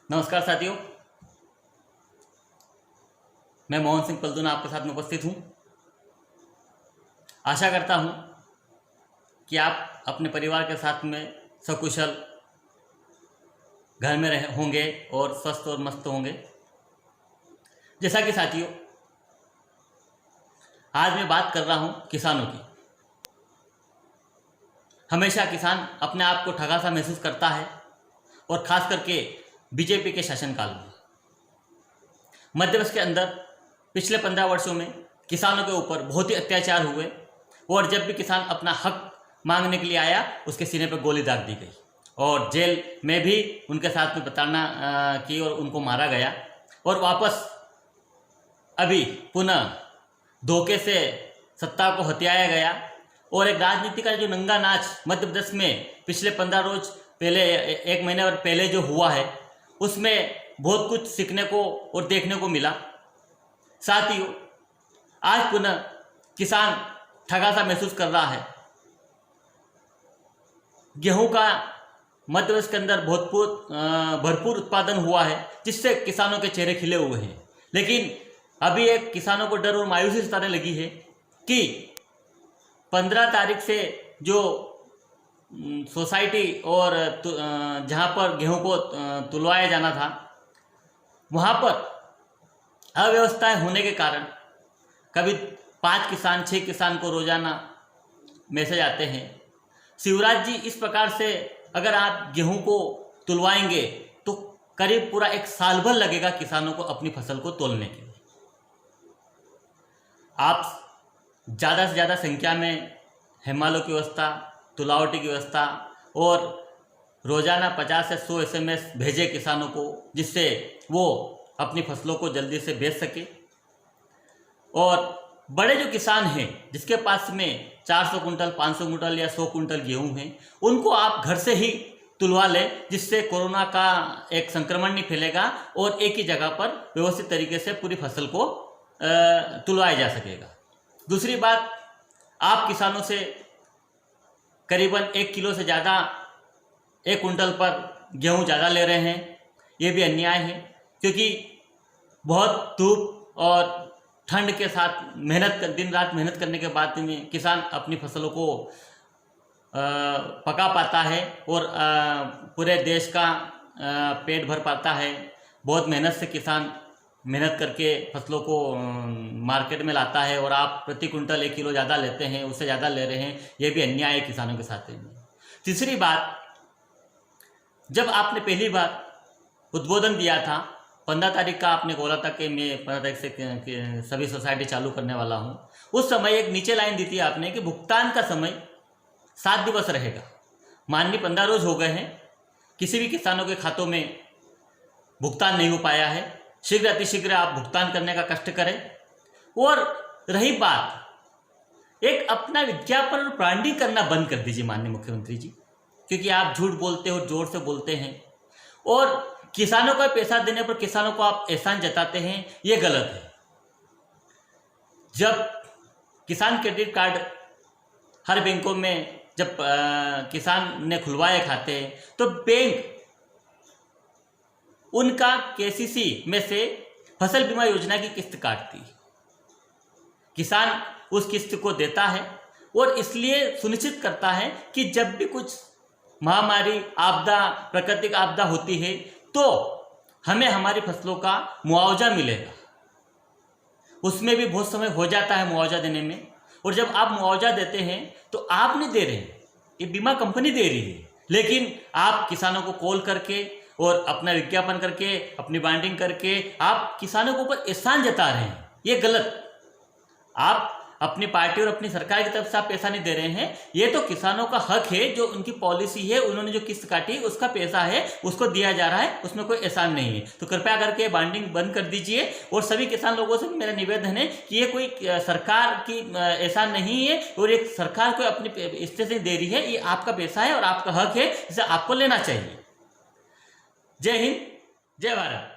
नमस्कार साथियों, मैं मोहन सिंह पलदूना आपके साथ में उपस्थित हूँ। आशा करता हूँ कि आप अपने परिवार के साथ में सकुशल घर में रह होंगे और स्वस्थ और मस्त होंगे। जैसा कि साथियों, आज मैं बात कर रहा हूँ किसानों की। हमेशा किसान अपने आप को ठगा सा महसूस करता है और ख़ास करके बीजेपी के शासनकाल में। मध्य प्रदेश के अंदर पिछले 15 वर्षों में किसानों के ऊपर बहुत ही अत्याचार हुए और जब भी किसान अपना हक मांगने के लिए आया उसके सीने पर गोली दाग दी गई और जेल में भी उनके साथ में प्रताड़ना की और उनको मारा गया। और वापस अभी पुनः धोखे से सत्ता को हथियाया गया और एक राजनीति का जो नंगा नाच मध्य प्रदेश में पिछले 15 रोज पहले, एक महीने और पहले जो हुआ है, उसमें बहुत कुछ सीखने को और देखने को मिला। साथियों, आज पुनः किसान ठगा सा महसूस कर रहा है। गेहूं का मध्य प्रदेश के अंदर भरपूर उत्पादन हुआ है, जिससे किसानों के चेहरे खिले हुए हैं। लेकिन अभी एक किसानों को डर और मायूसी सताने लगी है कि 15 तारीख से जो सोसाइटी और जहां पर गेहूं को तुलवाया जाना था, वहां पर अव्यवस्थाएं होने के कारण कभी 5 किसान 6 किसान को रोजाना मैसेज आते हैं। शिवराज जी, इस प्रकार से अगर आप गेहूं को तुलवाएंगे तो करीब पूरा 1 साल भर लगेगा किसानों को अपनी फसल को तोलने के लिए। आप ज़्यादा से ज़्यादा संख्या में हेमालो की व्यवस्था, तुलावटी की व्यवस्था और रोज़ाना 50 से 100 SMS भेजे किसानों को, जिससे वो अपनी फसलों को जल्दी से बेच सके। और बड़े जो किसान हैं जिसके पास में 400 कुंटल, 500 कुंटल या 100 कुंटल गेहूं हैं, उनको आप घर से ही तुलवा लें, जिससे कोरोना का एक संक्रमण नहीं फैलेगा और एक ही जगह पर व्यवस्थित तरीके से पूरी फसल को तुलवाया जा सकेगा। दूसरी बात, आप किसानों से करीबन 1 किलो से ज़्यादा 1 कुंटल पर गेहूं ज़्यादा ले रहे हैं। ये भी अन्याय है, क्योंकि बहुत धूप और ठंड के साथ दिन रात मेहनत करने के बाद में किसान अपनी फसलों को पका पाता है और पूरे देश का पेट भर पाता है। बहुत मेहनत से किसान मेहनत करके फसलों को मार्केट में लाता है और आप प्रति कुंटल 1 किलो ज़्यादा लेते हैं, उससे ज़्यादा ले रहे हैं। ये भी अन्याय है किसानों के साथ में। तीसरी बात, जब आपने पहली बार उद्बोधन दिया था, 15 तारीख का आपने बोला था कि मैं 15 तारीख से सभी सोसाइटी चालू करने वाला हूँ। उस समय एक नीचे लाइन दी थी आपने कि भुगतान का समय 7 दिवस रहेगा। माननीय 15 रोज हो गए हैं, किसी भी किसानों के खातों में भुगतान नहीं हो पाया है। शीघ्र अतिशीघ्र आप भुगतान करने का कष्ट करें। और रही बात, एक अपना विज्ञापन और ब्रांडिंग करना बंद कर दीजिए माननीय मुख्यमंत्री जी, क्योंकि आप झूठ बोलते हो, जोर से बोलते हैं और किसानों का पैसा देने पर किसानों को आप एहसान जताते हैं। ये गलत है। जब किसान क्रेडिट कार्ड हर बैंकों में जब किसान ने खुलवाए खाते, तो बैंक उनका KCC में से फसल बीमा योजना की किस्त काटती। किसान उस किस्त को देता है और इसलिए सुनिश्चित करता है कि जब भी कुछ महामारी, आपदा, प्राकृतिक आपदा होती है तो हमें हमारी फसलों का मुआवजा मिलेगा। उसमें भी बहुत समय हो जाता है मुआवजा देने में, और जब आप मुआवजा देते हैं तो आप नहीं दे रहे हैं, ये बीमा कंपनी दे रही है। लेकिन आप किसानों को कॉल करके और अपना विज्ञापन करके, अपनी ब्रांडिंग करके आप किसानों के ऊपर एहसान जता रहे हैं। ये गलत। आप अपनी पार्टी और अपनी सरकार की तरफ से आप पैसा नहीं दे रहे हैं। ये तो किसानों का हक है, जो उनकी पॉलिसी है, उन्होंने जो किस्त काटी उसका पैसा है, उसको दिया जा रहा है, उसमें कोई एहसान नहीं है। तो कृपया करके ब्रांडिंग बंद कर दीजिए। और सभी किसान लोगों से मेरा निवेदन है कि ये कोई सरकार की एहसान नहीं है और एक सरकार को अपनी इससे से दे रही है। ये आपका पैसा है और आपका हक है, जिसे आपको लेना चाहिए। जय हिंद, जय भारत।